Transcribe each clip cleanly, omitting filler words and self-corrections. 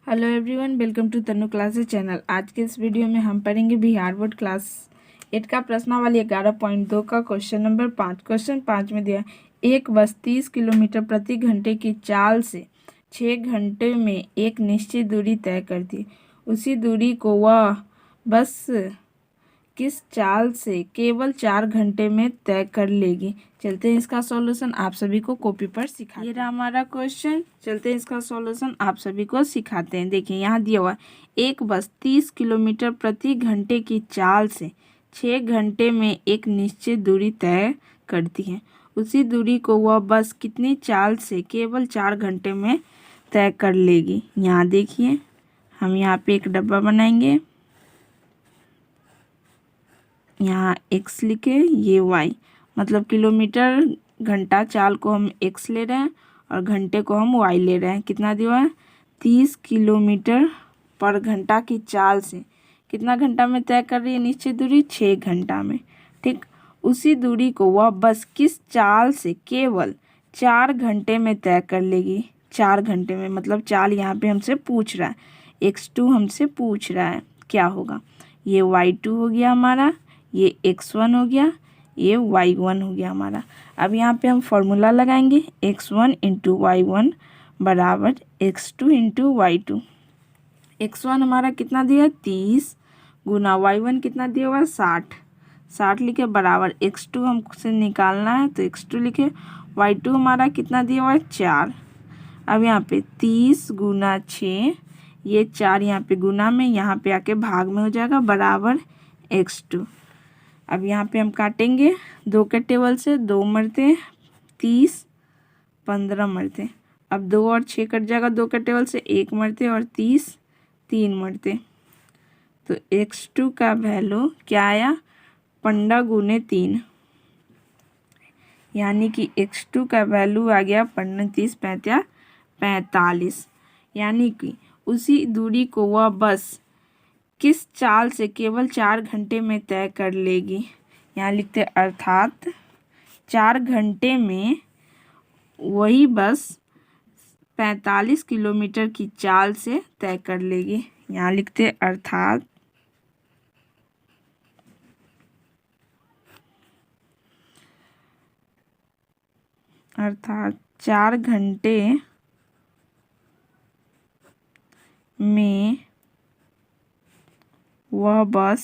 Hello everyone, welcome to Tanu classes channel. आज के इस वीडियो में हम पढ़ेंगे बिहार बोर्ड क्लास 8 का प्रश्नावली 11.2 का क्वेश्चन नंबर 5। क्वेश्चन 5 में दिया एक बस 30 किलोमीटर प्रति घंटे की चाल से 6 घंटे में एक निश्चित दूरी तय करती है। उसी दूरी को वह बस किस चाल से केवल 4 घंटे में तय कर लेगी। चलते हैं इसका सॉल्यूशन आप सभी को कॉपी पर सिखा। ये रहा हमारा क्वेश्चन। चलते हैं इसका सॉल्यूशन आप सभी को सिखाते हैं। देखिए यहाँ दिया हुआ एक बस 30 किलोमीटर प्रति घंटे की चाल से 6 घंटे में एक निश्चित दूरी तय करती है। उसी दूरी को वह बस कितनी चाल से केवल 4 घंटे में तय कर लेगी। यहाँ देखिए हम यहाँ पे एक डब्बा बनाएंगे, यहाँ x लिखे, ये y मतलब किलोमीटर घंटा चाल को हम x ले रहे हैं और घंटे को हम y ले रहे हैं। कितना दिया है 30 किलोमीटर पर घंटा की चाल से कितना घंटा में तय कर रही है निश्चित दूरी 6 घंटा में। ठीक, उसी दूरी को वह बस किस चाल से केवल 4 घंटे में तय कर लेगी। 4 घंटे में मतलब चाल यहाँ पे हमसे पूछ रहा है, x2 हमसे पूछ रहा है क्या होगा। ये y2 हो गया हमारा, ये x1 हो गया, ये y1 हो गया हमारा। अब यहाँ पे हम फॉर्मूला लगाएंगे x1 इंटू y1 बराबर x2 इंटू y2। x1 हमारा कितना दिया 30 गुना y1 कितना दिया हुआ 60। 60 लिखे बराबर x2 हमसे निकालना है तो x2 लिखे, y2 हमारा कितना दिया हुआ है 4। अब यहाँ पे 30 गुना 6, ये 4 यहाँ पे गुना में, यहाँ पे आके भाग में हो जाएगा बराबर x2। अब यहाँ पे हम काटेंगे 2 के टेबल से, 2 मरते 30, 15 मरते। अब 2 और 6 कट जाएगा 2 के टेबल से, 1 मरते और 30, 3 मरते। तो x2 का वैल्यू क्या आया 15 गुने 3, यानी कि x2 का वैल्यू आ गया 15 30 पैंतीस 45। यानी कि उसी दूरी को वह बस किस चाल से केवल 4 घंटे में तय कर लेगी। यहाँ लिखते अर्थात 4 घंटे में वही बस 45 किलोमीटर की चाल से तय कर लेगी। यहाँ लिखते अर्थात 4 घंटे में वह बस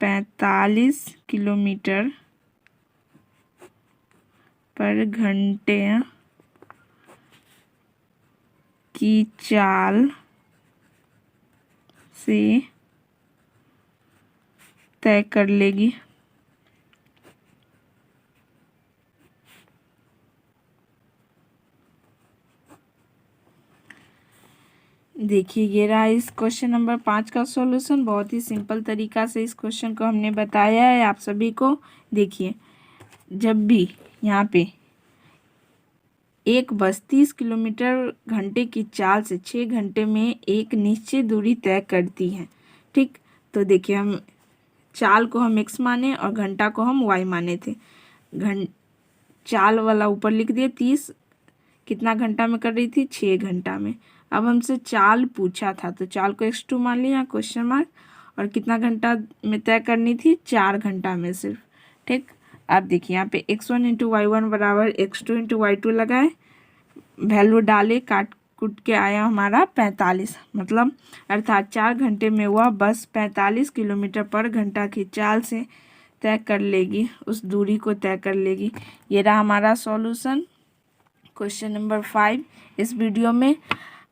45 किलोमीटर पर घंटे की चाल से तय कर लेगी। देखिए ये रहा इस क्वेश्चन नंबर 5 का सॉल्यूशन। बहुत ही सिंपल तरीका से इस क्वेश्चन को हमने बताया है आप सभी को। देखिए जब भी यहाँ पे एक बस 30 किलोमीटर घंटे की चाल से 6 घंटे में एक निश्चित दूरी तय करती है। ठीक, तो देखिए हम चाल को हम x माने और घंटा को हम y माने थे। चाल वाला ऊपर लिख दिए 30 कितना घंटा में कर रही थी 6 घंटा में। अब हमसे चाल पूछा था तो चाल को x2 मान लिया क्वेश्चन मार्क, और कितना घंटा में तय करनी थी 4 घंटा में सिर्फ। ठीक, अब देखिए यहाँ पे x1 इंटू y1 बराबर x2 इंटू y2 लगाए, वैल्यू डाले, काट कुट के आया हमारा 45। मतलब अर्थात 4 घंटे में वह बस 45 किलोमीटर पर घंटा की चाल से तय कर लेगी, उस दूरी को तय कर लेगी। ये रहा हमारा सॉल्यूशन क्वेश्चन नंबर 5 इस वीडियो में।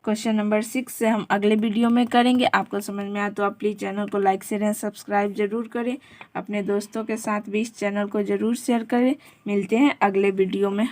क्वेश्चन नंबर 6 से हम अगले वीडियो में करेंगे। आपको समझ में आया तो आप प्लीज़ चैनल को लाइक शेयर एंड सब्सक्राइब जरूर करें। अपने दोस्तों के साथ भी इस चैनल को ज़रूर शेयर करें। मिलते हैं अगले वीडियो में।